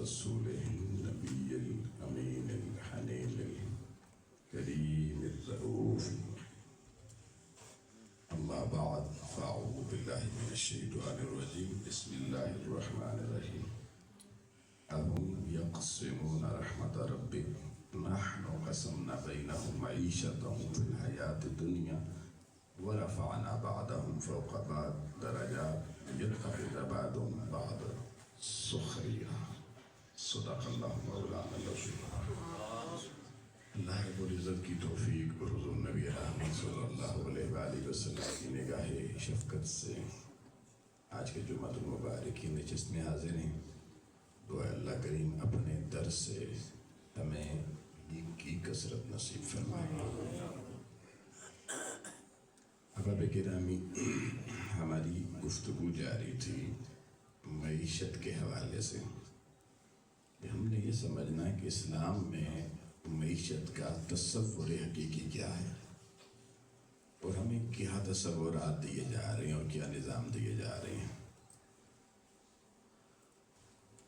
رسوله النبي الأمين الحنين الكريم الرؤوف. أما بعد فأعوذ بالله من الشيطان الرجيم. بسم الله الرحمن الرحيم. أهم يقسمون رحمة ربك نحن قسمنا بينهم معيشتهم في الحياة الدنيا ورفعنا بعضهم فوق بعض درجات ليتخذ بعضهم بعضا سخريا. صدق اللہ مولانا العظیم. اللہ رب العزت کی توفیق اور حضور نبی رحمت صلی اللہ علیہ وآلہ وسلم کی نگاہ شفقت سے آج کے جمعہ المبارک کی نشست میں حاضر ہیں. دعا اللہ کریم اپنے در سے ہمیں دین کی کثرت نصیب فرمائے. احباب گرامی، ہماری گفتگو جاری تھی معیشت کے حوالے سے. ہم نے یہ سمجھنا ہے کہ اسلام میں معیشت کا تصور حقیقی کیا ہے اور ہمیں کیا تصورات دیے جا رہے ہیں اور کیا نظام دیے جا رہے ہیں.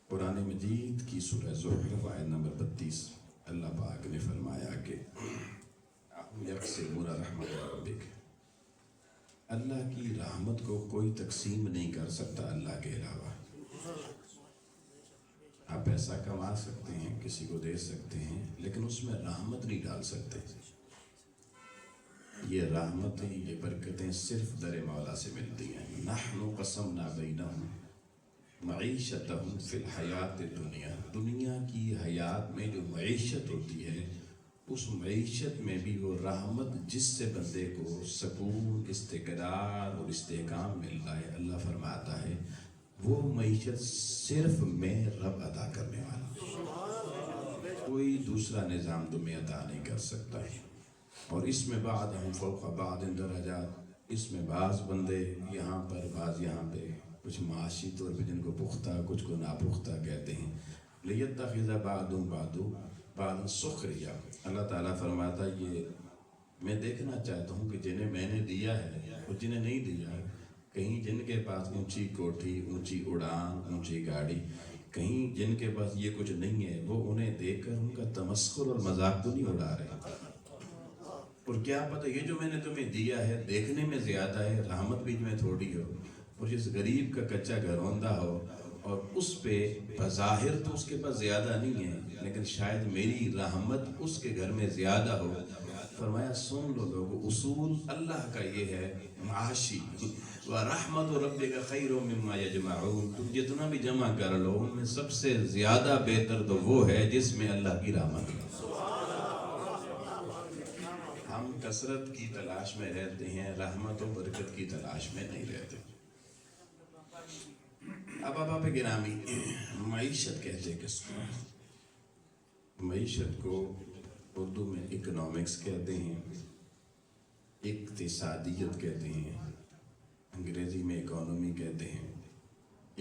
قرآن مجید کی سورہ زخرف آیت نمبر 32 اللہ پاک نے فرمایا کہ یقسمون رحمت ربک، اللہ کی رحمت کو کوئی تقسیم نہیں کر سکتا اللہ کے علاوہ. آپ پیسہ کما سکتے ہیں، کسی کو دے سکتے ہیں، لیکن اس میں رحمت نہیں ڈال سکتے. یہ رحمتیں، یہ برکتیں صرف در مولا سے ملتی ہیں. نحن قسمنا بینہم معیشتہم فی الحیات الدنیا، دنیا کی حیات میں جو معیشت ہوتی ہے اس معیشت میں بھی وہ رحمت جس سے بندے کو سکون، استقرار اور استحکام مل رہا ہے، اللہ فرماتا ہے وہ معیشت صرف میں رب عطا کرنے والا، کوئی دوسرا نظام تمہیں عطا نہیں کر سکتا ہے. اور اس میں بعد ہم فوق بعض درجات، اس میں بعض بندے یہاں پر بعض یہاں پہ، کچھ معاشی طور پہ جن کو پختہ کچھ کو ناپختہ کہتے ہیں. لیتخذ بعضهم بعضا سخریا. اللہ تعالیٰ فرماتا یہ میں دیکھنا چاہتا ہوں کہ جنہیں میں نے دیا ہے اور جنہیں نہیں دیا ہے. کہیں جن کے پاس اونچی کوٹھی، اونچی اڑان، اونچی گاڑی، کہیں جن کے پاس یہ کچھ نہیں ہے وہ انہیں دیکھ کر ان کا تمسخر اور مذاق تو نہیں اڑا رہے. اور کیا پتہ یہ جو میں نے تمہیں دیا ہے دیکھنے میں زیادہ ہے، رحمت بھی میں تھوڑی ہو. اور جس غریب کا کچا گھروندہ ہو اور اس پہ بظاہر تو اس کے پاس زیادہ نہیں ہے لیکن شاید میری رحمت اس کے گھر میں زیادہ ہو. فرمایا سن لو لوگو، اصول اللہ کا یہ ہے معاشی، وَرَحْمَةُ رَبِّكَ خَيْرٌ مِّمَّا يَجْمَعُونَ. تم جتنا بھی جمع کر لو ان میں سب سے زیادہ بہتر تو وہ ہے جس میں اللہ کی رحمت ہے. ہم کثرت کی تلاش میں رہتے ہیں، رحمت و برکت کی تلاش میں نہیں رہتے. اب آپ گرامی، معیشت کہتے کس کو؟ معیشت کو اردو میں اکنامکس کہتے ہیں، اقتصادیت کہتے ہیں، انگریزی میں اکانومی کہتے ہیں.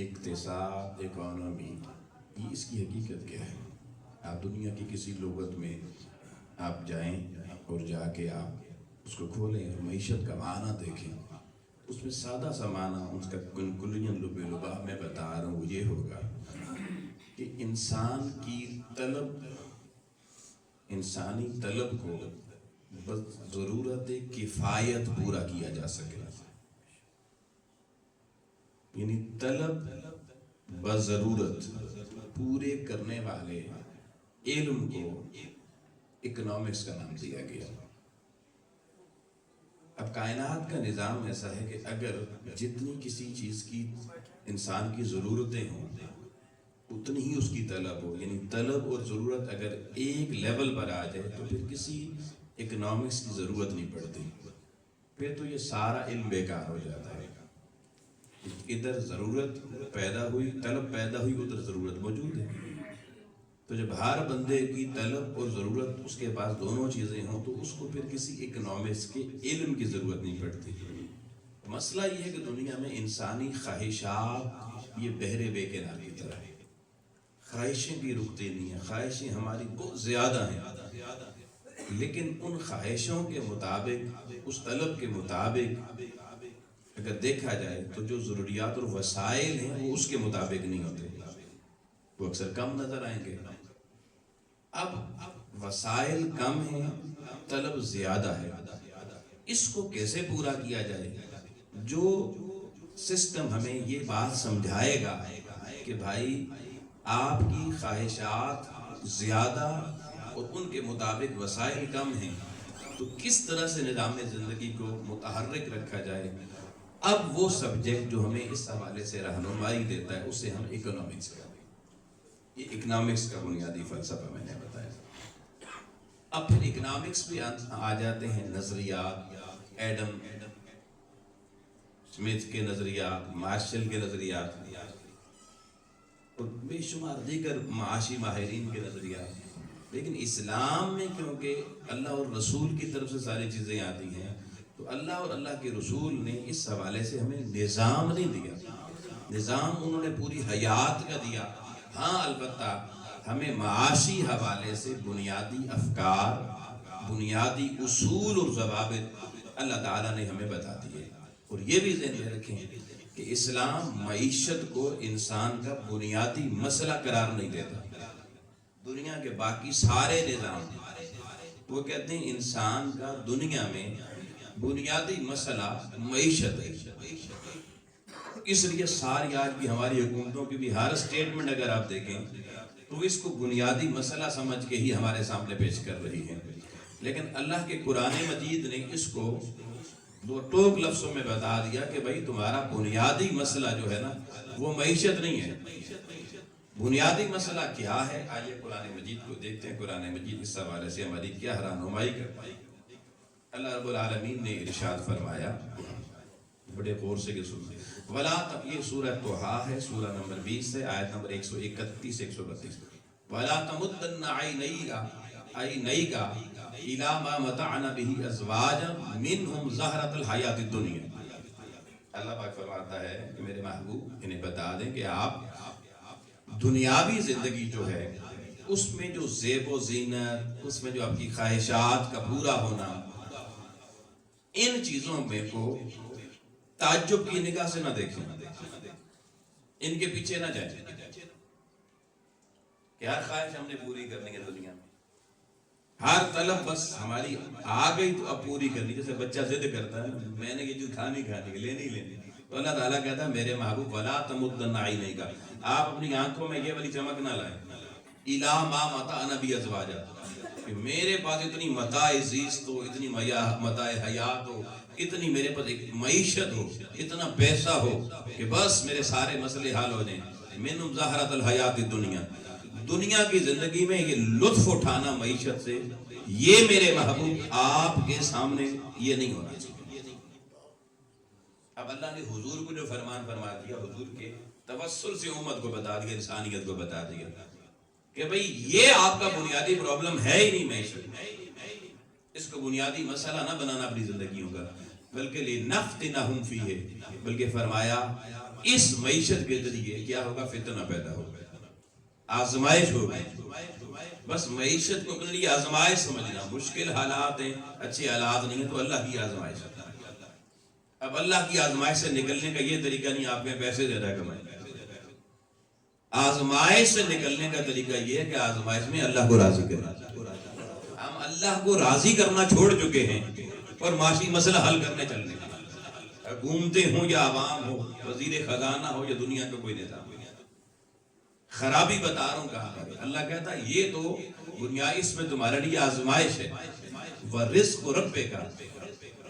اقتصاد، اکانومی، یہ اس کی حقیقت کیا ہے؟ آپ دنیا کی کسی لغت میں آپ جائیں اور جا کے آپ اس کو کھولیں اور معیشت کا معنی دیکھیں، اس میں سادہ سا معنی اس کا کنکلین لب لباب میں بتا رہا ہوں، یہ ہوگا کہ انسان کی طلب، انسانی طلب کو بس ضرورت کفایت پورا کیا جا سکے. یعنی طلب بضرورت پورے کرنے والے علم کو اکنامکس کا نام دیا گیا. اب کائنات کا نظام ایسا ہے کہ اگر جتنی کسی چیز کی انسان کی ضرورتیں ہوں اتنی ہی اس کی طلب ہو، یعنی طلب اور ضرورت اگر ایک لیول پر آ جائے تو پھر کسی اکنامکس کی ضرورت نہیں پڑتی. پھر تو یہ سارا علم بیکار ہو جاتا ہے. ادھر ضرورت پیدا ہوئی، طلب پیدا ہوئی، ادھر ضرورت موجود ہے. تو جب ہر بندے کی طلب اور ضرورت اس کے پاس دونوں چیزیں ہوں تو اس کو پھر کسی اکنامکس کے علم کی ضرورت نہیں پڑتی. مسئلہ یہ ہے کہ دنیا میں انسانی خواہشات یہ بحر بے کنار کی طرح ہے. خواہشیں بھی رکتی نہیں ہیں، خواہشیں ہماری بہت زیادہ ہیں، لیکن ان خواہشوں کے مطابق، اس طلب کے مطابق اگر دیکھا جائے تو جو ضروریات اور وسائل ہیں وہ اس کے مطابق نہیں ہوتے. وہ اکثر کم نظر آئیں گے۔ اب وسائل کم ہیں، طلب زیادہ ہے، اس کو کیسے پورا کیا جائے؟ جو سسٹم ہمیں یہ بات سمجھائے گا کہ بھائی آپ کی خواہشات زیادہ اور ان کے مطابق وسائل کم ہیں، تو کس طرح سے نظام زندگی کو متحرک رکھا جائے، اب وہ سبجیکٹ جو ہمیں اس حوالے سے رہنمائی دیتا ہے اسے ہم اکنامکس کہتے ہیں۔ یہ اکنامکس کا بنیادی فلسفہ میں نے بتایا۔ اب پھر اکنامکس بھی آ جاتے ہیں نظریات، ایڈم اسمتھ کے نظریات، مارشل کے نظریات اور بے شمار دیگر معاشی ماہرین کے نظریات۔ لیکن اسلام میں کیونکہ اللہ اور رسول کی طرف سے ساری چیزیں آتی ہیں، تو اللہ اور اللہ کے رسول نے اس حوالے سے ہمیں نظام نہیں دیا، نظام انہوں نے پوری حیات کا دیا۔ ہاں البتہ ہمیں معاشی حوالے سے بنیادی افکار، بنیادی اصول اور ضوابط اللہ تعالیٰ نے ہمیں بتا دیے۔ اور یہ بھی ذہن میں رکھیں کہ اسلام معیشت کو انسان کا بنیادی مسئلہ قرار نہیں دیتا۔ دنیا کے باقی سارے نظام وہ کہتے ہیں انسان کا دنیا میں بنیادی مسئلہ معیشت ہے۔ اس لیے ساری آج بھی ہماری حکومتوں کی بھی ہر اسٹیٹمنٹ اگر آپ دیکھیں تو اس کو بنیادی مسئلہ سمجھ کے ہی ہمارے سامنے پیش کر رہی ہیں۔ لیکن اللہ کے قرآن مجید نے اس کو دو ٹوک لفظوں میں بتا دیا کہ بھائی تمہارا بنیادی مسئلہ جو ہے نا وہ معیشت نہیں ہے۔ بنیادی مسئلہ کیا ہے؟ آئیے قرآن مجید کو دیکھتے ہیں، قرآن مجید اس حوالے سے ہماری کیا رہنمائی کرتا ہے۔ اللہ رب العالمین نے ارشاد فرمایا، بڑے غور سے کہ سنیں، ولا، یہ سورہ طٰہٰ ہے، سورہ نمبر 20 ہے، آیت نمبر 131 132۔ ولا تمدن عینیک الی ما متعنا به ازواجا منهم زہرۃ الحیاۃ الدنیا۔ اللہ پاک فرماتا ہے کہ میرے محبوب انہیں بتا دیں کہ آپ دنیاوی زندگی جو ہے اس میں جو زیب و زینت، اس میں جو آپ کی خواہشات کا پورا ہونا، ان چیزوں میں کو تعجب کی نگاہ سے نہ دیکھیں، ان کے پیچھے نہ جائیں کہ ہر خواہش ہم نے پوری کرنی ہے دنیا میں، ہر طلب بس ہماری آ گئی تو اب پوری کرنی۔ جیسے بچہ ضد کرتا ہے میں نے یہ چیز کھانی لینی تو اللہ تعالیٰ کہتا ہے میرے محبوب ولا تمدن عینیک، آپ اپنی آنکھوں میں یہ والی چمک نہ لائیں، الی ما متعنا به ازواجا، کہ میرے پاس اتنی متاع زیست ہو، اتنی متاع حیات ہو، اتنی میرے پاس ایک معیشت ہو، اتنا پیسہ ہو کہ بس میرے سارے مسئلے حل ہو جائیں۔ منہم زہرۃ الحیاۃ الدنیا، دنیا کی زندگی میں یہ لطف اٹھانا معیشت سے، یہ میرے محبوب آپ کے سامنے یہ نہیں ہونا چاہیے۔ اب اللہ نے حضور کو جو فرمان فرما دیا، حضور کے توسل سے امت کو بتا دیا، انسانیت کو بتا دیا کہ بھئی یہ آپ کا بنیادی پرابلم ہے ہی نہیں معیشت، اس کو بنیادی مسئلہ نہ بنانا اپنی زندگیوں کا، بلکہ لنفتنہم فیہ، بلکہ فرمایا اس معیشت کے ذریعے کیا ہوگا؟ فتنہ پیدا ہوگا، آزمائش ہوگی۔ بس معیشت کو اپنے لیے آزمائش سمجھنا، مشکل حالات ہیں، اچھے حالات نہیں ہیں تو اللہ کی آزمائش ہے۔ اب اللہ کی آزمائش سے نکلنے کا یہ طریقہ نہیں آپ کے پیسے زیادہ کمائیں، آزمائش سے نکلنے کا طریقہ یہ ہے کہ آزمائش میں اللہ کو راضی کریں۔ ہم اللہ کو راضی کرنا چھوڑ چکے ہیں اور معاشی مسئلہ حل کرنے چلنے، حکومتیں ہوں یا عوام ہو، وزیر خزانہ ہو یا دنیا کا کوئی نظام، خرابی بتا رہا ہوں کہاں پر۔ اللہ کہتا ہے یہ تو بنیاد اس میں تمہارے لیے آزمائش ہے، وَرِزْقُ رَبِّكَ،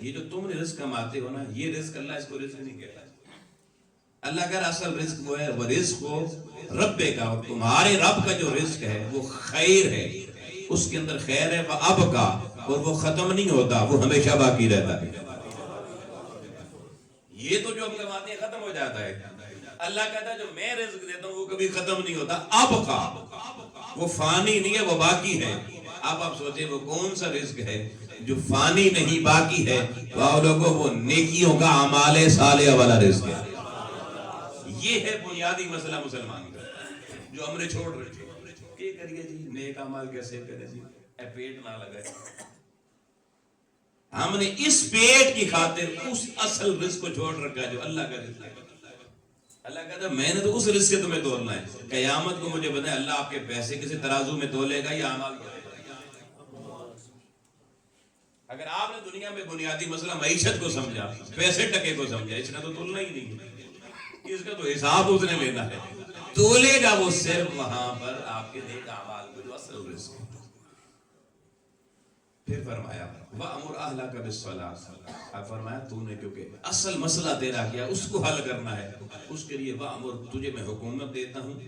یہ جو تم رزق کماتے ہو نا، یہ رزق اللہ اس کو رزق نہیں کہتا۔ اللہ کہہ رہا اصل رزق وہ ہے وَرِزْقُ رَبِّكَ، اور تمہارے رب کا جو رزق ہے وہ خیر ہے، اس کے اندر خیر ہے، وَأَبْقَى، اور وہ ختم نہیں ہوتا، وہ ہمیشہ باقی رہتا ہے۔ یہ تو جو ہم کماتے ہیں ختم ہو جاتا ہے، اللہ کہتا ہے جو میں رزق دیتا ہوں وہ کبھی ختم نہیں ہوتا، ابقا، وہ فانی نہیں ہے، وہ باقی ہے۔ اب آپ سوچیں وہ کون سا رزق ہے جو فانی نہیں باقی ہے؟ واہ لوگوں، وہ نیکیوں کا اعمال صالحہ والا رزق ہے۔ یہ ہے بنیادی مسئلہ مسلمان کا جو ہم نے چھوڑ رکھے۔ کیا کریے جی، نیک اعمال کیسے کرے جی، اے پیٹ نہ لگائے۔ ہم نے اس پیٹ کی خاطر اس اصل رزق کو چھوڑ رکھا جو اللہ کا رزق ہے۔ اللہ کہتا ہے میں نے تو اس رزق سے تمہیں تولنا ہے. قیامت کو مجھے بتائیں اللہ آپ کے پیسے کسی ترازو میں تولے گا یا اعمال کرے گا؟ اگر آپ نے دنیا میں بنیادی مسئلہ معیشت کو سمجھا, پیسے ٹکے کو سمجھا, اس کا تو تولنا ہی نہیں ہے, اس کا تو حساب اس نے لینا ہے. تولے گا وہ صرف وہاں پر آپ کے نیک اعمال کو جو اصل رزق ہے. پھر فرمایا وَأَمُرْ أَهْلَكَ بِالصَّلَاةِ, اب فرمایا تو نے کیونکہ اصل مسئلہ تیرا کیا اس کو حل کرنا ہے, اس کے لیے وَأَمُرْ تجھے میں حکومت دیتا ہوں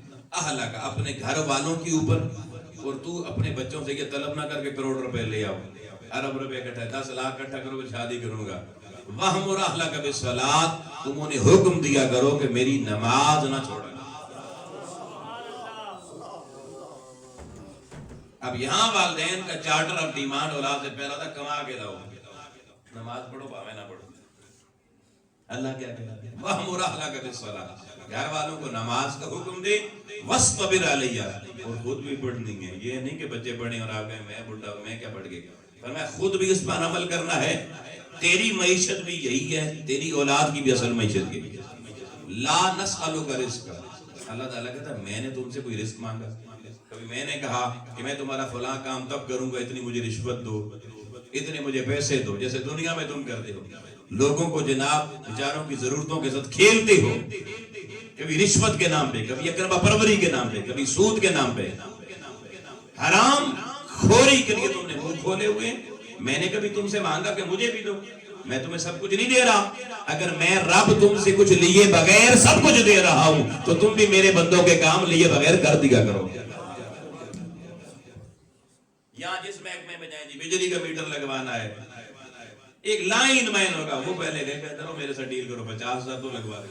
اہلک اپنے گھر والوں کے اوپر, اور تو اپنے بچوں سے یہ طلب نہ کر کے کروڑ روپے لے آؤ, ارب روپے اکٹھا 10 لاکھ اکٹھا کرو شادی کروں گا. وَأَمُرْ أَهْلَكَ بِالصَّلَاةِ, تم انہیں حکم دیا کرو کہ میری نماز نہ چھوڑنا. اب یہاں والدین کا چارٹر آف ڈیمانڈ اولاد سے پہلا تھا کما کے لاؤ, نماز پڑھو پاوے نہ پڑھو. اللہ کیا کہتا ہے وَأْمُرْ أَهْلَكَ بِالصَّلَاةِ, گھر والوں کو نماز کا حکم دے, وَاسْطَبِرْ عَلَيْهَا, اور خود بھی پڑھنی ہے. یہ نہیں کہ بچے پڑھیں اور آپ کہیں میں بڑھا ہوں میں کیا پڑھ گئی, فرمایا خود بھی اس پر عمل کرنا ہے. تیری معیشت بھی یہی ہے, تیری اولاد کی بھی اصل معیشت یہی ہے. لا نسألک رزقا, اللہ تعالیٰ کہتا ہے میں نے تم سے کوئی رزق مانگا؟ کبھی میں نے کہا کہ میں تمہارا فلاں کام تب کروں گا اتنی مجھے رشوت دو, اتنے مجھے پیسے دو, جیسے دنیا میں تم کرتے ہو لوگوں کو جناب بیچاروں کی ضرورتوں کے ساتھ کھیلتے ہو, کبھی رشوت کے نام پہ, کبھی اقربا پروری کے نام پہ, کبھی سود کے نام پہ, حرام خوری کے لیے تم نے منہ کھولے ہوئے. میں نے کبھی تم سے مانگا کہ مجھے بھی دو؟ میں تمہیں سب کچھ نہیں دے رہا. اگر میں رب تم سے کچھ لیے بغیر سب کچھ دے رہا ہوں تو تم بھی میرے بندوں کے کام لیے بغیر کر دیا کرو. یہاں جس محکمے میں جائیں جی بجلی کا میٹر لگوانا ہے, ایک لائن مین ہوگا, وہ پہلے گئے کہتے رہو میرے سے ڈیل کرو 50,000 تو لگوا دے.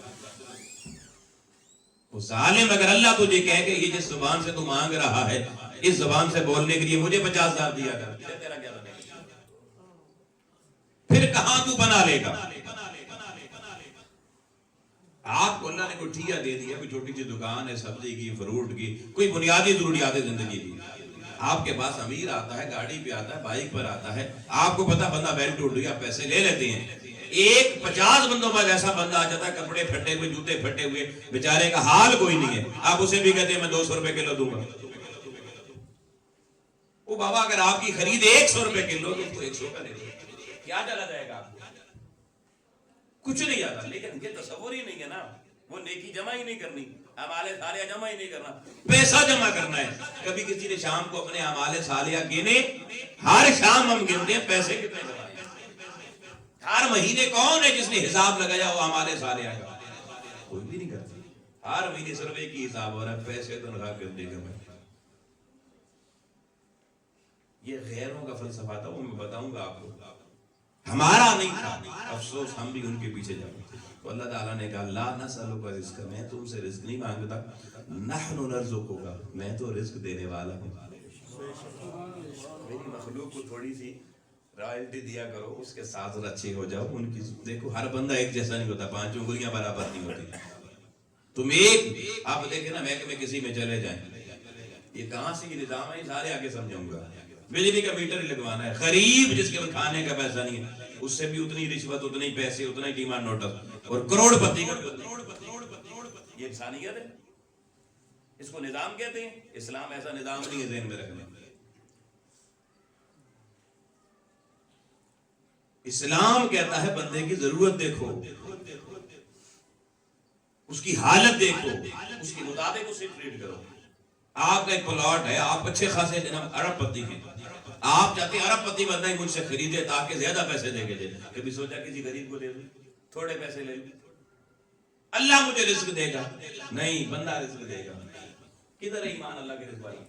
وہ ظالم اگر اللہ تجھے کہے کہ یہ جس زبان سے تو مانگ رہا ہے اس زبان سے بولنے کے لیے مجھے 50,000 دیا کر, تیرا کیا بنے گا؟ پھر کہاں تو بنا لے گا؟ آپ کو اللہ نے کوئی ٹھیہ دے دیا, کوئی چھوٹی سی دکان ہے سبزی کی, فروٹ کی, کوئی بنیادی ضروریات زندگی کی. آپ کے پاس امیر آتا ہے, گاڑی پہ آتا ہے, بائک پر آتا ہے, آپ کو پتا بندہ بیل ٹوٹ گیا, پیسے لے لیتے ہیں. ایک 50 بندوں میں ایسا بندہ آ جاتا ہے کپڑے پھٹے ہوئے, جوتے پھٹے ہوئے, بیچارے کا حال کوئی نہیں ہے, آپ اسے بھی کہتے ہیں میں 200 روپے کلو دوں گا. وہ بابا اگر آپ کی خرید 100 روپے کلو تو اس کو 100 کا دے دو, کیا چلا جائے گا؟ کچھ نہیں آتا. لیکن یہ تصور ہی نہیں ہے نا, وہ نیکی جمع ہی نہیں کرنی, اعمال صالحہ جمع ہی نہیں کرنا, پیسہ جمع کرنا ہے. کبھی کسی نے شام کو اپنے اعمال صالحہ گنے, ہر شام ہم گنتے ہیں پیسے کتنے کمائے. ہر مہینے کون ہے جس نے حساب لگایا وہ اعمال صالحہ کا؟ کوئی بھی نہیں کرتا. ہر مہینے صرف ایک ہی حساب ہو رہا ہے, پیسے تنخواہ کرنے کا. میں یہ غیروں کا فلسفہ تھا, وہ میں بتاؤں گا آپ کو, ہمارا نہیں تھا. افسوس ہم بھی ان کے پیچھے جاتے. تو اللہ تعالیٰ نے کہا لا نسألک رزقا, میں تم سے رزق نہیں مانگتا, نحن نرزقک, میں تو رزق دینے والا ہوں. میری مخلوق کو تھوڑی سی رائلٹی دیا کرو, اس کے ساتھ اچھے ہو جاؤ. ان کی دیکھو ہر بندہ ایک جیسا نہیں ہوتا, 5 انگلیاں برابر نہیں ہوتی. تم ایک آپ دیکھیں نا محکمے کسی میں چلے جائیں, یہ کہاں سے یہ نظام ہے, سارے آگے سمجھاؤں گا. بجلی کا میٹر ہی لگوانا ہے, غریب جس کے کھانے کا پیسہ نہیں ہے اس سے بھی اتنی رشوت, اتنے ہی پیسے, اتنا ہی ڈیمانڈ نوٹس, اور کروڑ پتی کا. یہ انسانیت ہے, اس کو نظام کہتے ہیں. اسلام ایسا نظام نہیں ہے, ذہن میں رکھنا. اسلام کہتا ہے بندے کی ضرورت دیکھو, اس کی حالت دیکھو, اس کے مطابق اسے ٹریٹ کرو. آپ کا ایک پلاٹ ہے, آپ اچھے خاصے جناب ارب پتی ہیں, آپ چاہتے ہیں ارب پتی بندہ ہی مجھ سے خریدے تاکہ زیادہ پیسے دے کے دے. کبھی سوچا کسی غریب کو دے دوں, تھوڑے پیسے لے لوں, اللہ مجھے رزق دے گا؟ نہیں, بندہ رزق دے گا. کدھر ہے ایمان اللہ کے رزق والا؟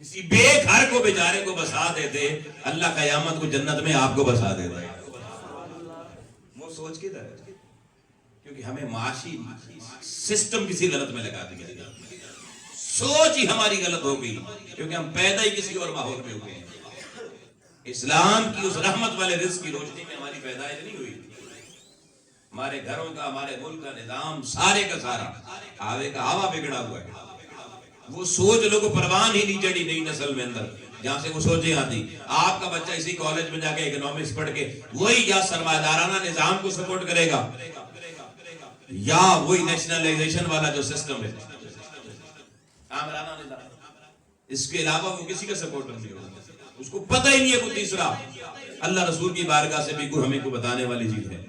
کسی بے گھر کو بیچارے کو بسا دیتے, اللہ قیامت کو جنت میں آپ کو بسا دیتا ہے. وہ سوچ کدھر ہے؟ کیونکہ ہمیں معاشی سسٹم کسی غلط میں لگا دیا گیا, سوچ ہی ہماری غلط ہو گئی, کیونکہ ہم پیدا ہی کسی اور ماحول میں ہوئے ہیں. اسلام کی اس رحمت والے رزق کی روشنی میں ہماری پیدائش نہیں ہوئی. ہمارے گھروں کا, ہمارے ملک کا نظام سارے کا سارا آوے کا ہوا بگڑا ہوا ہے. وہ سوچ لوگوں پروان ہی نہیں چڑھی نئی نسل میں اندر, جہاں سے وہ سوچیں آتی. آپ کا بچہ اسی کالج میں جا کے اکنامکس پڑھ کے وہی یا سرمایہ دارانہ نظام کو سپورٹ کرے گا, یا وہی نیشنلائزیشن والا جو سسٹم ہے آمرانہ نظام، اس کے علاوہ وہ کسی کا سپورٹر نہیں ہوگا، اس کو پتہ ہی نہیں ہے کوئی تیسرا اللہ رسول کی بارگاہ سے بھی کوئی ہمیں کو بتانے والی چیز ہے۔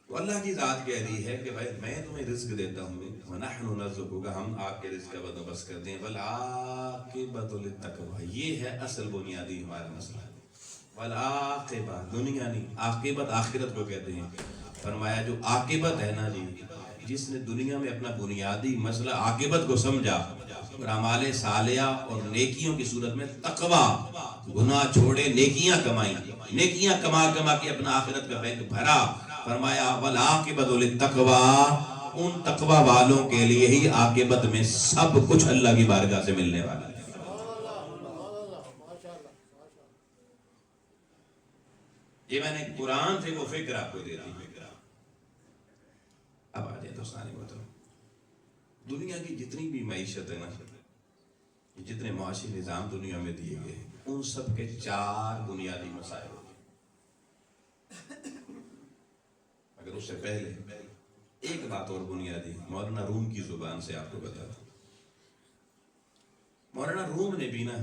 تو اللہ کی ذات کہہ رہی ہے کہ بھائی میں تمہیں رزق دیتا ہوں، وَنَحْنُ نَرْزُقُكَ، ہم آپ کے رزق کا بندوبست کرتے ہیں، وَالْعَاقِبَةُ لِلتَّقْوَىٰ، یہ ہے اصل بنیادی ہمارا مسئلہ، وَالْعَاقِبَةُ، دنیا نہیں، عاقبت آخرت کو کہتے ہیں۔ فرمایا جو عاقبت ہے نا جی، جس نے دنیا میں اپنا بنیادی مسئلہ عاقبت کو سمجھا اور اعمال صالحہ اور نیکیوں کی صورت میں تقویٰ، گناہ چھوڑے نیکیاں کمائیں، نیکیاں کما کما کے اپنا آخرت کا بینک بھرا، فرمایا وَالْعَاقِبَةُ لِلتَّقْوَىٰ، ان تقویٰ والوں کے لیے ہی عاقبت میں سب کچھ اللہ کی بارگاہ سے ملنے والا ہے۔ یہ میں نے قرآن سے وہ فکر آپ کو دے دی۔ اب آ جائے دوستانی بتاؤ، دنیا کی جتنی بھی معیشت ہے نا، جتنے معاشی نظام دنیا میں دیے گئے ہیں، ان سب کے 4 بنیادی مسائل ہوتے ہیں۔ اگر اس سے پہلے ایک بات اور بنیادی مولانا روم کی زبان سے آپ کو بتاتا ہوں۔ مولانا روم نے بھی نا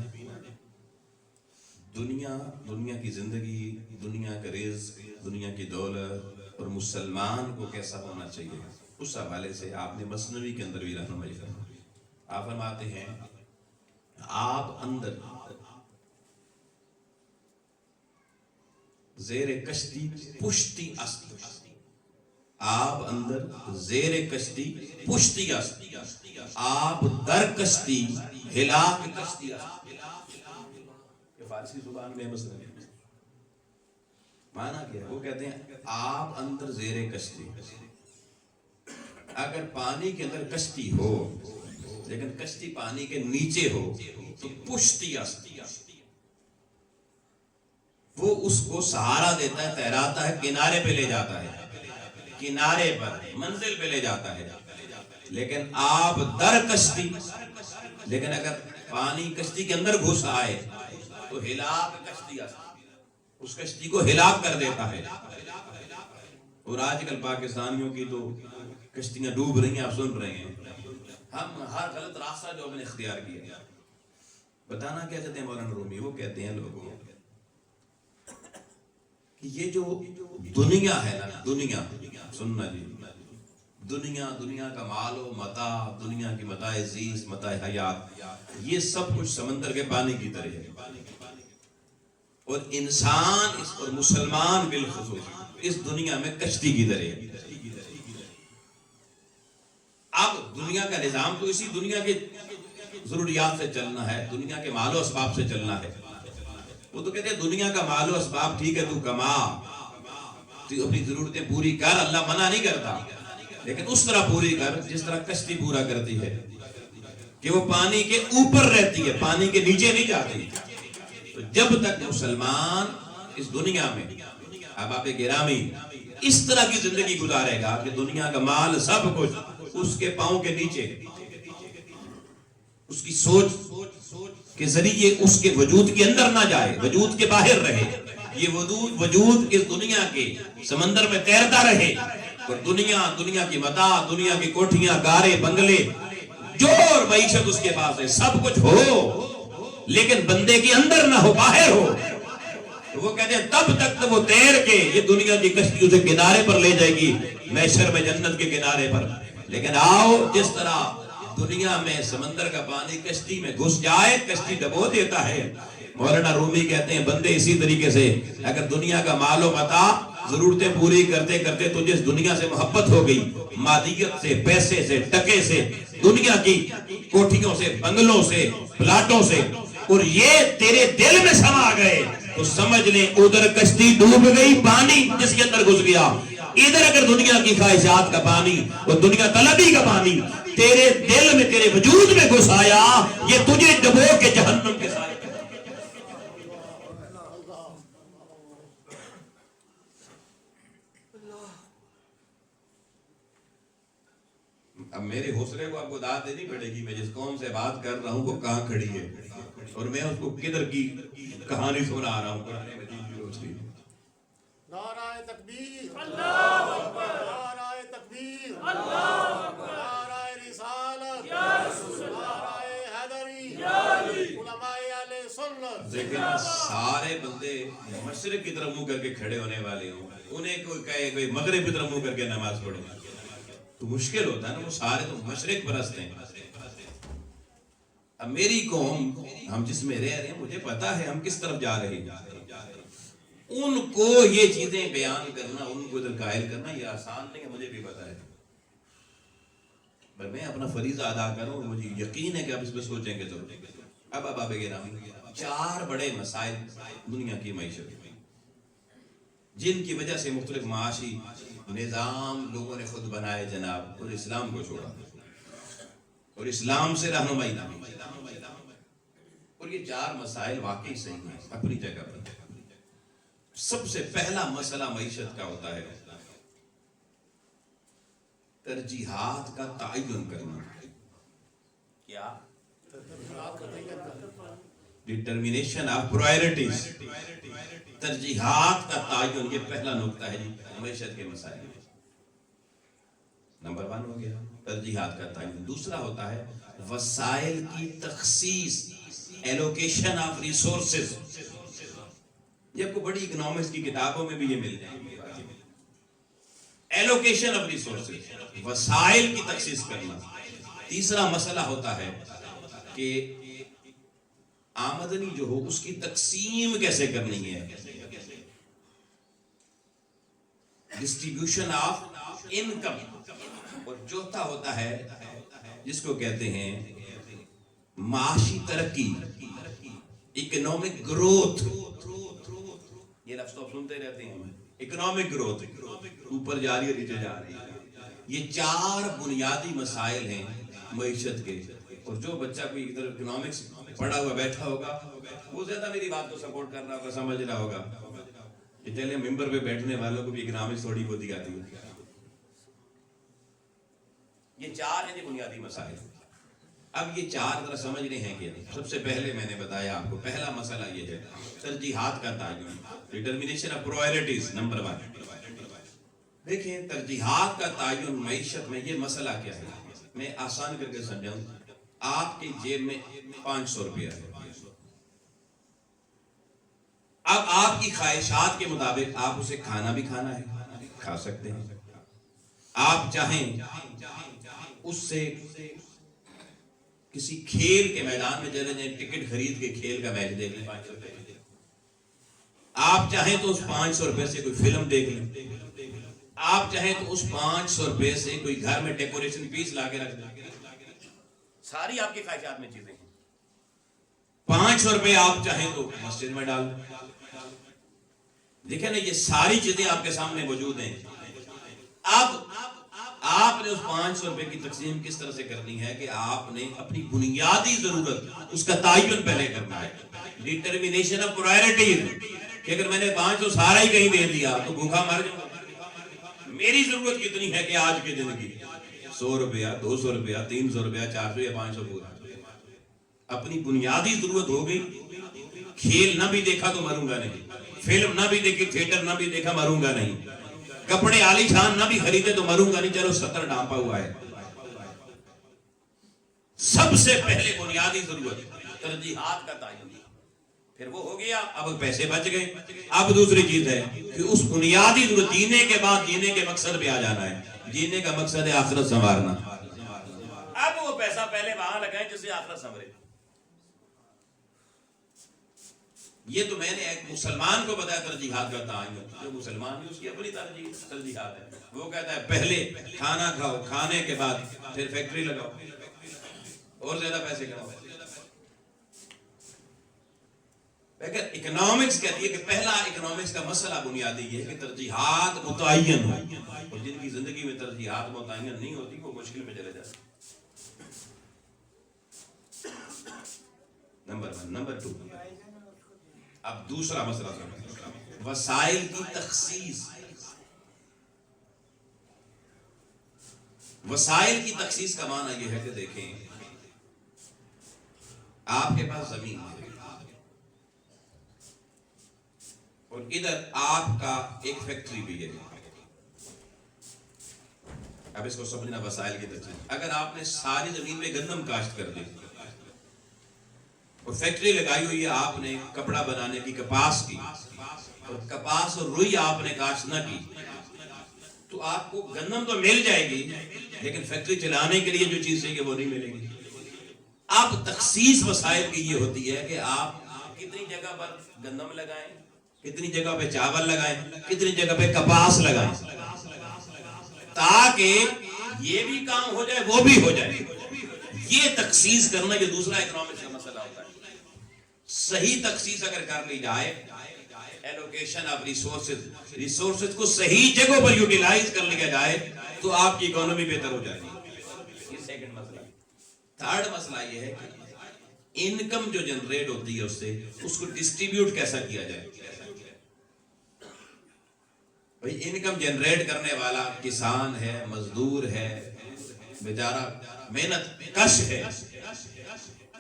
دنیا کی زندگی، دنیا کا رزق، دنیا کی دولت اور مسلمان کو کیسا ہونا چاہیے، اس حوالے سے آپ نے مثنوی کے اندر بھی رہنمائی فرمائی۔ آپ فرماتے ہیں آپ اندر زیر کشتی پشتی است، آپ اندر زیر کشتی پشتی است، آپ در کشتی ہلاک کشتی است۔ یہ فارسی زبان میں مثنوی معنی کیا ہے؟ وہ کہتے ہیں آپ اندر زیر کشتی، اگر پانی کے اندر کشتی ہو لیکن کشتی پانی کے نیچے ہو تو پشتی است، وہ اس کو سہارا دیتا ہے، تیراتا ہے، کنارے پہ لے جاتا ہے، کنارے پر منزل پہ لے جاتا ہے۔ لیکن آپ در کشتی، لیکن اگر پانی کشتی کے اندر گھس آئے تو ہلاک کشتی است، اس کشتی کو ہلاک کر دیتا ہے۔ اور آج کل پاکستانیوں کی تو کشتیاں ڈوب رہی ہیں، آپ سن رہے ہیں، ہم ہر غلط راستہ جو ہم نے اختیار کیا۔ بتانا کیا چاہتے ہیں مولانا رومی؟ وہ کہتے ہیں لوگوں کہ یہ جو دنیا ہے نا، دنیا سننا جی، دنیا کا مال و متاع، دنیا کی متاع زیست، متاع حیات، یہ سب کچھ سمندر کے پانی کی طرح ہے، اور انسان اور مسلمان بالخصوص اس دنیا میں کشتی کی طرح ہے۔ اب دنیا کا نظام تو اسی دنیا کے ضروریات سے چلنا ہے، دنیا کے مال و اسباب سے چلنا ہے۔ وہ تو کہتے ہیں دنیا کا مال و اسباب ٹھیک ہے، تو کما، تو اپنی ضرورتیں پوری کر، اللہ منع نہیں کرتا، لیکن اس طرح پوری کر جس طرح کشتی پورا کرتی ہے کہ وہ پانی کے اوپر رہتی ہے، پانی کے نیچے نہیں جاتی۔ تو جب تک مسلمان اس دنیا میں احباب گرامی اس طرح کی زندگی گزارے گا کہ دنیا کا مال سب کچھ اس کے پاؤں کے نیچے، اس کی سوچ کے ذریعے اس کے وجود کے اندر نہ جائے، وجود کے باہر رہے، یہ وجود اس دنیا کے سمندر میں تیرتا رہے، اور دنیا کی متاع، دنیا کی کوٹھیاں، گارے، بنگلے، جو اور معیشت اس کے پاس ہے، سب کچھ ہو لیکن بندے کے اندر نہ ہو، باہر ہو، تو وہ کہتے ہیں تب تک وہ تیر کے یہ دنیا کی کشتی اسے کنارے پر لے جائے گی، محشر میں جنت کے کنارے پر۔ لیکن آؤ جس طرح دنیا میں سمندر کا پانی کشتی میں گھس جائے، کشتی ڈبو دیتا ہے، مولانا رومی کہتے ہیں بندے اسی طریقے سے اگر دنیا کا مال و متاع ضرورتیں پوری کرتے کرتے تو جس دنیا سے محبت ہو گئی، مادیت سے، پیسے سے، ٹکے سے، دنیا کی کوٹھیوں سے، بنگلوں سے، پلاٹوں سے، اور یہ تیرے دل میں سما گئے تو سمجھ لیں ادھر کشتی ڈوب گئی، پانی جس کے اندر گھس گیا۔ ادھر اگر دنیا کی خواہشات کا پانی اور دنیا طلبی کا پانی تیرے دل میں، تیرے وجود میں گھس آیا، یہ تجھے ڈبو کے جہنم کے سائے۔ اب میرے حوصلے کو آپ کو داد دینی پڑے گی، میں جس قوم سے بات کر رہا ہوں وہ کہاں کھڑی ہے اور میں اس کو کدھر کی کہانی سنا رہا ہوں۔ لیکن سارے بندے مشرق کی طرف منہ کر کے کھڑے ہونے والے ہوں، انہیں کوئی کہے کوئی مغرب کی طرف منہ کر کے نماز پڑھے تو مشکل ہوتا ہے نا، وہ سارے تو مشرق پرست ہیں۔ اب میری قوم، ہم جس میں رہ رہے ہیں، مجھے پتا ہے ہم کس طرف جا رہے ہیں، ان کو یہ چیزیں بیان کرنا، ان کو ادھر قائل کرنا یہ آسان نہیں ہے، مجھے بھی پتا ہے، پر میں اپنا فریضہ ادا کروں، مجھے یقین ہے کہ آپ اس پہ سوچیں گے ضرور۔ اب گرامی، 4 بڑے مسائل دنیا کی معیشت جن کی وجہ سے مختلف معاشی نظام لوگوں نے خود بنائے جناب، اور اسلام کو چھوڑا اور اسلام سے رہنمائی نہ ملی، اور یہ 4 مسائل واقعی صحیح ہیں اپنی جگہ پر۔ سب سے پہلا مسئلہ معیشت کا ہوتا ہے ترجیحات کا تعین کرنا۔ کیا؟ ڈٹرمینیشن آف پرائرٹیز، ترجیحات کا تعین، یہ پہلا نقطہ ہے جی معیشت کے مسائل میں۔ نمبر 1 ہو گیا ترجیحات کا تعین۔ دوسرا ہوتا ہے وسائل کی تخصیص، ایلوکیشن آف ریسورسز۔ یہ آپ کو بڑی اکنامکس کی کتابوں میں بھی یہ مل جائیں گے، ایلوکیشن آف ریسورسز، وسائل کی تخصیص کرنا۔ تیسرا مسئلہ ہوتا ہے کہ آمدنی جو ہو اس کی تقسیم کیسے کرنی ہے، ڈسٹریبیوشن آف انکم۔ اور چوتھا ہوتا ہے جس کو کہتے ہیں معاشی ترقی، اکنامک گروتھ۔ یہ لفظ تو آپ سنتے رہتے ہیں، اکنامک گروتھ، اوپر جا رہی ہے نیچے جا رہی ہے۔ یہ 4 بنیادی مسائل ہیں معیشت کے، اور جو بچہ کوئی ادھر اکنامکس پڑھا ہوا بیٹھا ہوگا وہ زیادہ میری بات کو سپورٹ کر رہا ہوگا، سمجھ رہا ہوگا کہ چلے ممبر پہ بیٹھنے والوں کو بھی اکنامکس تھوڑی بہت آتی ہے۔ یہ 4 ہیں جی بنیادی مسائل۔ اب یہ 4 ذرا سمجھ رہے ہیں کہ سب سے پہلے میں نے بتایا آپ کو پہلا مسئلہ یہ ہے ترجیحات کا تعین، ڈٹرمینیشن آف پرائرٹیز، نمبر 1۔ دیکھیں ترجیحات کا تعین معیشت میں یہ مسئلہ کیا ہے، میں آسان کر کے سمجھاؤں۔ آپ کی جیب میں 500 روپیہ ہے، اب آپ کی خواہشات کے مطابق آپ اسے کھانا بھی کھانا ہے، کھا سکتے ہیں، آپ چاہیں اس سے کسی کھیل کے میدان میں چلے جائیں، ٹکٹ خرید کے کھیل کا میچ دیکھ لیں، آپ چاہیں تو اس 500 روپے سے کوئی فلم دیکھ لیں، آپ چاہیں تو اس 500 روپے سے کوئی گھر میں ڈیکوریشن پیس لا کے رکھ دیں، ساری آپ کی خواہشات میں چیزیں ہیں۔ 500 روپے آپ چاہیں تو مسجد میں ڈال دیں، دیکھیں نا یہ ساری چیزیں آپ کے سامنے موجود ہیں۔ اب آپ نے اس 500 روپے کی تقسیم کس طرح سے کرنی ہے کہ آپ نے اپنی بنیادی ضرورت اس کا تعین پہلے کرنا ہے، ڈٹرمینیشن آف پرائرٹیز، کہ اگر میں نے 500 سارا ہی کہیں دے دیا تو بھوکا مر جاؤں گا۔ میری ضرورت کتنی ہے کہ آج کی زندگی 100 روپیہ، 200 روپیہ، 300 روپیہ، 400 یا 500 پورا، اپنی بنیادی ضرورت ہو گئی۔ کھیل نہ بھی دیکھا تو مروں گا نہیں، فلم نہ بھی دیکھی، تھیٹر نہ بھی دیکھا مروں گا نہیں، کپڑے عالی شان نہ بھی خریدے تو مروں گا نہیں، چلو 70 ڈھانپا ہوا ہے۔ سب سے پہلے بنیادی ضرورت ترجیحات کا تعین، پھر وہ ہو گیا، اب پیسے بچ گئے۔ اب دوسری چیز ہے کہ اس بنیادی ضرورت جینے کے بعد جینے کے مقصد پہ آ جانا ہے، جینے کا مقصد ہے آخرت سنوارنا۔ اب وہ پیسہ پہلے وہاں لگائیں جس سے آخرت سنورے۔ یہ تو میں نے ایک مسلمان کو بتایا ترجیحات کا تعین، جو مسلمان ہے اس کی اپنی ترجیحات ہے، وہ کہتا ہے پہلے کھانا کھاؤ، کھانے کے بعد پھر فیکٹری لگاؤ اور زیادہ پیسے کماؤ۔ لیکن اکنامکس کہتی ہے کہ پہلا اکنامکس کا مسئلہ بنیادی یہ ہے کہ ترجیحات متعین ہو، اور جن کی زندگی میں ترجیحات متعین نہیں ہوتی وہ مشکل میں چلے جاتے۔ نمبر 1۔ نمبر 2، اب دوسرا مسئلہ سمجھیں، وسائل کی تخصیص۔ وسائل کی تخصیص کا معنی یہ ہے کہ دیکھیں آپ کے پاس زمین ہے اور ادھر آپ کا ایک فیکٹری بھی ہے، اب اس کو سمجھنا وسائل کی تخصیص۔ اگر آپ نے ساری زمین میں گندم کاشت کر دی اور فیکٹری لگائی ہوئی ہے آپ نے کپڑا بنانے کی، کپاس کی، اور کپاس اور روئی آپ نے کاشت نہ کی، تو آپ کو گندم تو مل جائے گی لیکن فیکٹری چلانے کے لیے جو چیز چاہیے وہ نہیں ملے گی۔ اب تخصیص وسائل کی یہ ہوتی ہے کہ آپ کتنی جگہ پر گندم لگائیں، کتنی جگہ پہ چاول لگائیں، کتنی جگہ پہ کپاس لگائیں، تاکہ یہ بھی کام ہو جائے وہ بھی ہو جائے۔ یہ تخصیص کرنا یہ دوسرا اکنامکس کا مسئلہ ہوتا ہے۔ صحیح تخصیص اگر کر لی جائے، ایلوکیشن آف ریسورسز کو صحیح جگہوں پر یوٹیلائز کر لیا جائے تو آپ کی اکانومی بہتر ہو جائے گی۔ یہ سیکنڈ مسئلہ۔ تھرڈ مسئلہ یہ ہے کہ انکم جو جنریٹ ہوتی ہے اس سے، اس کو ڈسٹریبیوٹ کیسا کیا جائے۔ بھئی انکم جنریٹ کرنے والا کسان ہے، مزدور ہے، بیچارہ محنت کش ہے،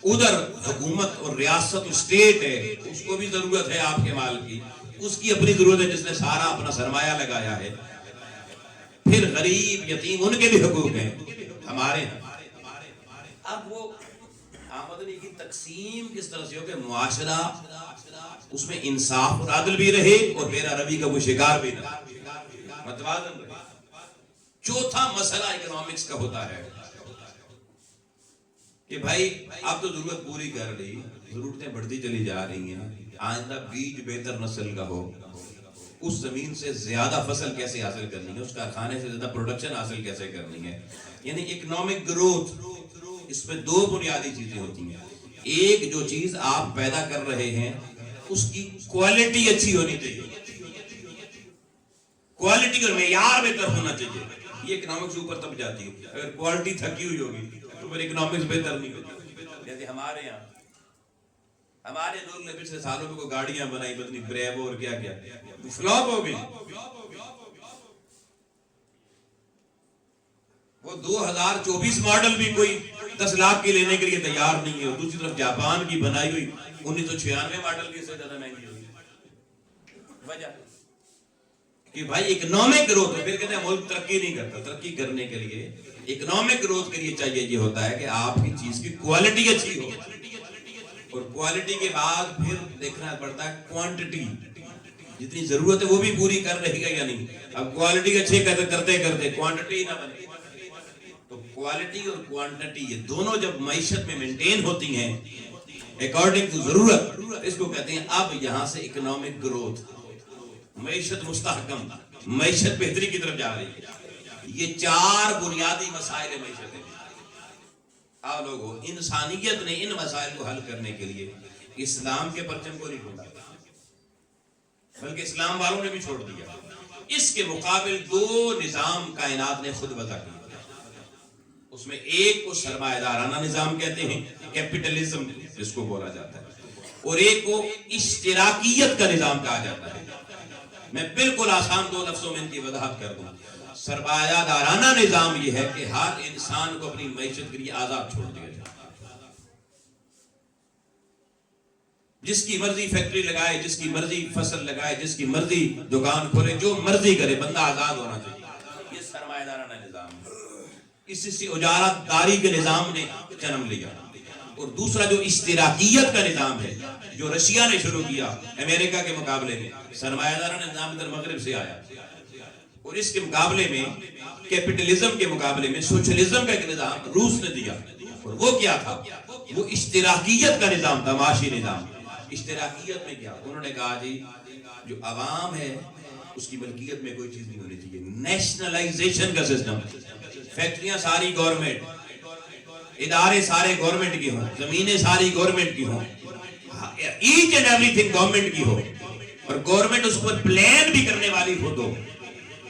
ادھر حکومت اور ریاست اسٹیٹ ہے، اس کو بھی ضرورت ہے آپ کے مال کی، اس کی اپنی ضرورت ہے جس نے سارا اپنا سرمایہ لگایا ہے، پھر غریب یتیم ان کے بھی حقوق ہیں ہمارے ہیں۔ اب وہ آمدنی کی تقسیم کس طرح سے ہو کہ معاشرہ اس میں انصاف اور عدل بھی رہے اور میرا روی کا وہ شکار بھی نہ متوازن رہے۔ چوتھا مسئلہ اکنامکس کا ہوتا ہے کہ بھائی اب تو ضرورت پوری کر لی، ضرورتیں بڑھتی چلی جا رہی ہیں، آئندہ بیج بہتر نسل کا ہو، اس زمین سے زیادہ فصل کیسے حاصل کرنی ہے، اس کارخانے سے زیادہ پروڈکشن حاصل کیسے کرنی ہے۔ یعنی اکنامک گروتھ، اس میں دو بنیادی چیزیں ہوتی ہیں۔ ایک جو چیز آپ پیدا کر رہے ہیں اس کی کوالٹی اچھی ہونی چاہیے، کوالٹی اور معیار بہتر ہونا چاہیے۔ یہ اکنامکس اوپر تب جاتی ہے۔ اگر کوالٹی تھکی ہوئی ہوگی تو پھر اکنامکس بہتر نہیں ہوتی۔ جیسے ہمارے یہاں ہمارے لوگ نے پچھلے سالوں میں کوئی گاڑیاں بنائی، بدنی بریوو اور کیا کیا فلاپ ہو گئی۔ وہ 2024 ماڈل بھی کوئی 10 لاکھ کی لینے کے لیے تیار نہیں ہے، اور دوسری طرف جاپان کی بنائی ہوئی 1996 ماڈل کی سے زیادہ مہنگی ہوئی۔ وجہ کہ بھائی اکنامک گروتھ، پھر کہتے ہیں ملک ترقی نہیں کرتا۔ ترقی کرنے کے لیے اکنامک گروتھ کے لیے چاہیے یہ ہوتا ہے کہ آپ کی چیز کی کوالٹی اچھی ہو، اور کوالٹی کے بعد پھر دیکھنا پڑتا ہے کوانٹٹی، جتنی ضرورت ہے وہ بھی پوری کر رہی ہے یا نہیں۔ اب کوالٹی اچھے کرتے کرتے کوانٹٹی نہ بنے، تو کوالٹی اور کوانٹٹی یہ دونوں جب معیشت میں مینٹین ہوتی ہیں اکارڈنگ ٹو ضرورت، اس کو کہتے ہیں اب یہاں سے اکنامک گروتھ، معیشت مستحکم، معیشت بہتری کی طرف جا رہی ہے۔ یہ چار بنیادی مسائل معیشت ہیں۔ آپ لوگوں، انسانیت نے ان مسائل کو حل کرنے کے لیے اسلام کے پرچم کو نہیں ڈھونڈا، بلکہ اسلام والوں نے بھی چھوڑ دیا۔ اس کے مقابل دو نظام کائنات نے خود وضع کیا۔ اس میں ایک کو سرمایہ دارانہ نظام کہتے ہیں، کیپٹلزم جس کو بولا جاتا ہے، اور ایک کو اشتراکیت کا نظام کہا جاتا ہے۔ میں بالکل آسان دو لفظوں میں ان کی وضاحت کر دوں۔ سرمایہ دارانہ نظام یہ ہے کہ ہر انسان کو اپنی معیشت کے لیے آزاد چھوڑ دیا جائے، جس کی مرضی فیکٹری لگائے، جس کی مرضی فصل لگائے، جس کی مرضی دکان کھولے، جو مرضی کرے، بندہ آزاد ہونا چاہیے۔ یہ سرمایہ دارانہ نظام ہے۔ اسی سے اجارت داری کے نظام نے جنم لیا۔ اور دوسرا جو اشتراکیت کا نظام ہے، جو رشیا نے شروع کیا امریکہ کے مقابلے میں، سرمایہ دارانہ نظام ادھر مغرب سے آیا، اور اس کے مقابلے میں کیپٹلزم کے مقابلے میں سوشلزم کا ایک نظام روس نے دیا، اور وہ کیا تھا؟ وہ اشتراکیت کا نظام تھا، معاشی نظام۔ اشتراکیت میں کیا؟ انہوں نے کہا جی جو عوام ہے اس کی ملکیت میں کوئی چیز نہیں ہونی چاہیے، نیشنلائزیشن کا سسٹم، فیکٹریاں ساری گورنمنٹ، ادارے سارے گورنمنٹ کی ہوں، زمینیں ساری گورنمنٹ کی ہوں، each and everything government کی ہو، اور گورنمنٹ اس پر پلان بھی کرنے والی خود ہو،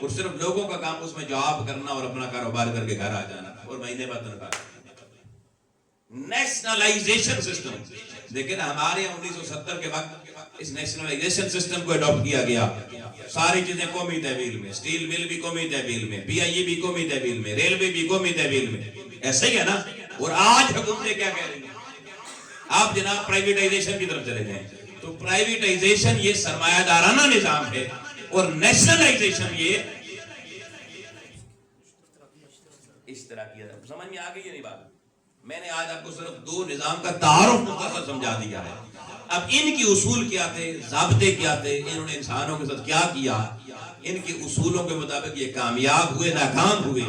اور صرف لوگوں کا کام اس میں جاب کرنا اور اپنا کاروبار کر کے گھر آ جانا اور مہینے بعد تنخواہ۔ نیشنلائزیشن سسٹم، لیکن ہمارے 1970 کے وقت اس نیشنلائزیشن سسٹم کو اڈاپٹ کیا گیا۔ ساری چیزیں قومی تحویل میں، سٹیل مل بھی قومی تحویل میں، پی آئی ای بھی قومی تحویل میں، ریلوے بھی قومی تحویل میں، ایسا ہی ہے نا۔ اور آج حکومتیں کیا کہہ رہی ہیں؟ آپ جناب پرائیویٹائزیشن کی طرف چلے جائیں، تو پرائیویٹائزیشن یہ سرمایہ دارانہ نظام ہے، اور نیشنلائزیشن یہ اشتراکیت ہے۔ سمجھ میں آ گئی یہ نہیں بات؟ میں نے آج آپ کو صرف دو نظام کا تعارف مختصر سمجھا دیا ہے. اب ان کی اصول کیا تھے, ضابطے کیا تھے, انہوں نے انسانوں کے ساتھ کیا کیا, ان کے اصولوں کے مطابق یہ کامیاب ہوئے ناکام ہوئے,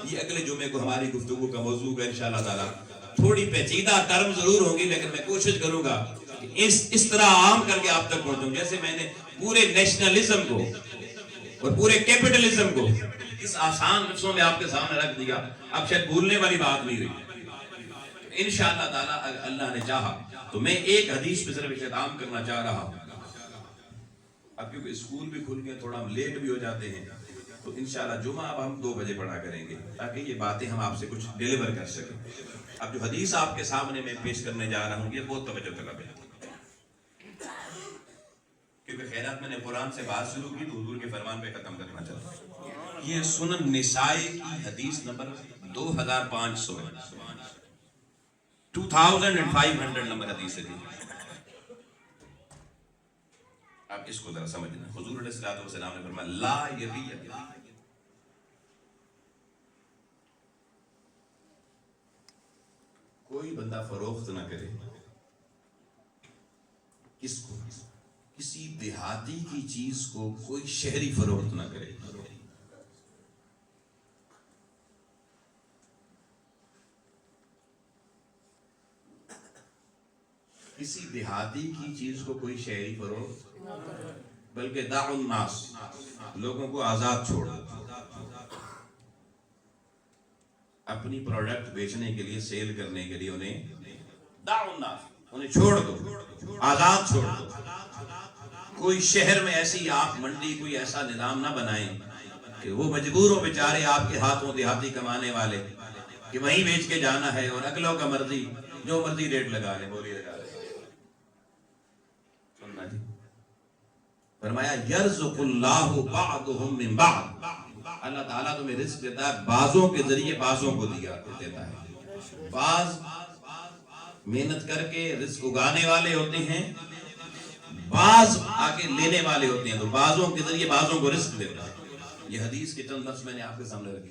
یہ اگلے جمعے کو ہماری گفتگو کا موضوع ہوگا انشاءاللہ تعالی. تھوڑی پیچیدہ ٹرم ضرور ہوں گی لیکن میں کوشش کروں گا کہ اس طرح عام کر کے آپ تک پہنچوں. جیسے میں نے پورے نیشنلزم کو اور پورے کیپٹلزم کو اس آسان لفظوں میں آپ کے سامنے رکھ دیا, اب شاید بھولنے والی بات نہیں رہی. انشاءاللہ تعالی اگر اللہ نے چاہا تو میں ایک حدیث پہ صرف اختتام کرنا چاہ رہا ہوں. اب کیونکہ اسکول بھی کھل گئے, تھوڑا ہم لیٹ بھی ہو جاتے ہیں, تو انشاءاللہ جمعہ اب ہم 2 بجے پڑھا کریں گے تاکہ یہ باتیں ہم آپ سے کچھ ڈیلیور کر سکیں. اب جو حدیث آپ کے سامنے میں پیش کرنے جا رہا ہوں یہ بہت توجہ طلب ہے, کیونکہ خیرات میں نے قرآن سے بات شروع کی تو حضور کے فرمان پہ ختم کرنا چاہتا ہوں. یہ سنن نسائی کی حدیث نمبر 2500 ہے, 2500 نمبر حدیث ہے. آپ اس کو ذرا سمجھنا. حضور علیہ الصلوۃ والسلام نے فرمایا لا یبیع, کوئی بندہ فروخت نہ کرے کس کو, کسی دیہاتی کی چیز کو کوئی شہری فروخت نہ کرے. کسی دیہاتی کی چیز کو کوئی شہری فروخت, بلکہ دع الناس, لوگوں کو آزاد چھوڑ, اپنی پروڈکٹ بیچنے کے لیے, سیل کرنے کے لیے انہیں دع الناس, انہیں چھوڑ دو, آزاد چھوڑ دو. کوئی شہر میں ایسی آپ منڈی, کوئی ایسا نظام نہ بنائیں کہ وہ مجبور ہو بیچارے آپ کے ہاتھوں دیہاتی کمانے والے کہ وہیں بیچ کے جانا ہے, اور اگلوں کا مرضی جو مرضی ریٹ لگا لے, بولی لگا لے. سننا جی, فرمایا یرزق اللہ بعضهم من بعض, اللہ تعالیٰ تمہیں رزق دیتا ہے بعضوں کے ذریعے بعضوں کو دیتا ہے. بعض محنت کر کے رزق اگانے والے ہوتے ہیں, بعض آگے لینے والے ہوتے ہیں, تو بعضوں کے ذریعے بعضوں کو رزق دیتا ہے. یہ حدیث کے چند لفظ میں نے آپ کے سامنے رکھی.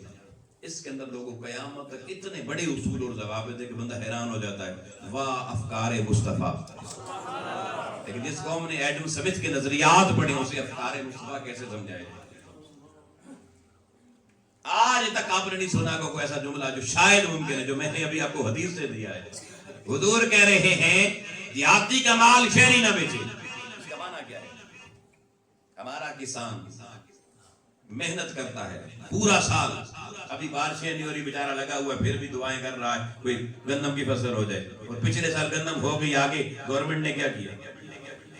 اس کے اندر لوگوں کو قیامت تک اتنے بڑے اصول اور ضوابط ہے کہ بندہ حیران ہو جاتا ہے. واہ افکار مصطفیٰ. لیکن جس قوم نے ایڈم سمتھ کے نظریات پڑھے اسے افکار مصطفیٰ کیسے سمجھائے. آج تک آپ نے نہیں سنا کوئی ایسا جملہ جو شاید ممکن ہے جو میں نے ابھی آپ کو حدیث سے دیا ہے. حضور کہہ رہے ہیں دیہاتی کا مال شہری نہ بیچے. اس کا معنی کیا ہے؟ ہمارا کسان محنت کرتا ہے پورا سال, ابھی بارشیں نہیں ہو رہی, بیچارہ لگا ہوا ہے, پھر بھی دعائیں کر رہا ہے کوئی گندم کی فصل ہو جائے, اور پچھلے سال گندم ہو گئی, آگے گورنمنٹ نے کیا کیا,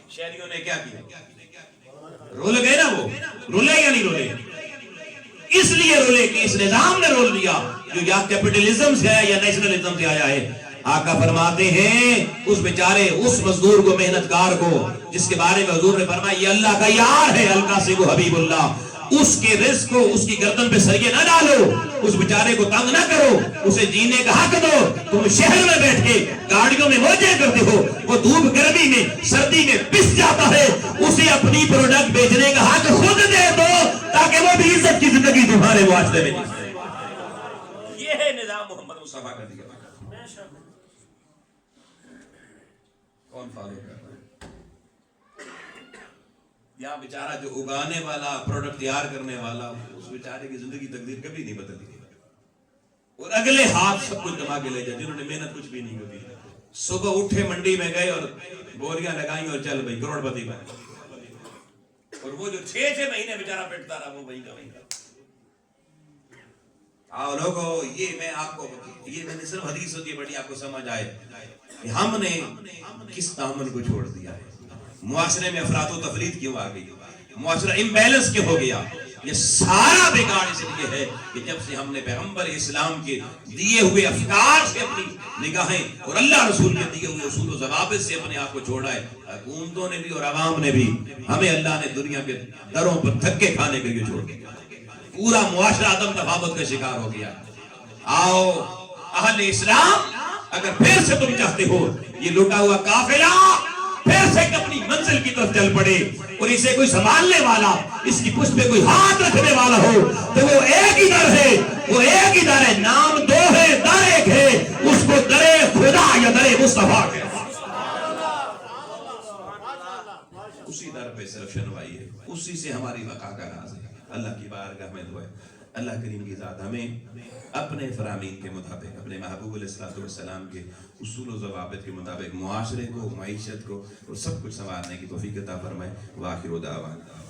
شہریوں نے کیا کیا, رول گئے نا. وہ رولے یا نہیں رولے؟ اس لیے رولے کہ اس نظام نے رول دیا جو یا کیپٹلزم سے ہے یا نیشنلزم سے آیا ہے. آقا فرماتے ہیں اس بیچارے, اس مزدور کو, محنت کار کو, جس کے بارے میں حضور نے فرمایا یہ اللہ کا یار ہے, القاسم حبیب اللہ, اس کے رزق کو اس کی گردن پہ سریے نہ ڈالو, اس بیچارے کو تنگ نہ کرو, اسے جینے کا حق دو. تم شہر میں بیٹھے گاڑیوں میں موجیں کرتے ہو, وہ دھوپ گرمی میں سردی میں پس جاتا ہے, اسے اپنی پروڈکٹ بیچنے کا حق خود دے دو تاکہ وہ بھی عزت کی زندگی تمہارے معاشرے میں جی سکے. یہ ہے نظام محمد مصطفیٰ کا دیا. کون فالو کر رہا ہے؟ یا بیچارہ جو اگانے والا, پروڈکٹ تیار کرنے والا, اس بیچارے کی زندگی تقدیر کبھی نہیں بدلتی, اور اگلے ہاتھ سب کچھ کما کے لے جائے جنہوں نے محنت کچھ بھی نہیں ہوتی. صبح اٹھے منڈی میں گئے اور بوریاں لگائیں اور چل بھائی کروڑ پتی بنے, اور وہ جو 6 مہینے بیچارہ پیٹتا رہا وہ وہیں کا وہیں کا. آؤ لوگو, یہ میں آپ کو, یہ میں نے صرف حدیث ہوتی ہے بڑی آپ کو سمجھ آئے کہ ہم نے کس دامن کو چھوڑ دیا ہے. معاشرے میں افراد و تفرید کیوں آ گئی, معاشرہ امبیلنس کیوں ہو گیا. یہ سارا بیکار اس لیے ہے کہ جب سے ہم نے پیغمبر اسلام کے دیے ہوئے افکار سے اپنی نگاہیں اور اللہ رسول کے دیے ہوئے اصول و ضوابط سے اپنے آپ کو چھوڑا ہے. حکومتوں نے بھی اور عوام نے بھی ہمیں اللہ نے دنیا کے دروں پر دھکے کھانے کے لیے چھوڑ دیا. پورا معاشرہ عدم تفاوت کا شکار ہو گیا. آؤ اہل اسلام, اگر پھر سے تم چاہتے ہو یہ لوٹا ہوا قافلہ پھر سے اپنی منزل کی طرف چل پڑے, اور اسے کوئی سنبھالنے والا, اس کی پشت پہ کوئی ہاتھ رکھنے والا ہو, تو وہ ایک ہی در ہے, وہ ایک ہی در ہے, نام 2 ہے, در ایک ہے, اس کو مصطفیٰ کے اسی در پہ صرف شنوائی ہے، اسی سے ہماری بقا کا راز ہے۔ اللہ کی بارگاہ میں دعا ہے اللہ کریم کی ذات ہمیں اپنے فرامین کے مطابق، اپنے محبوب علیہ السلام کے اصول و ضوابط کے مطابق معاشرے کو، معیشت کو اور سب کچھ سنوارنے کی توفیق عطا فرمائے۔ وآخر دعوانا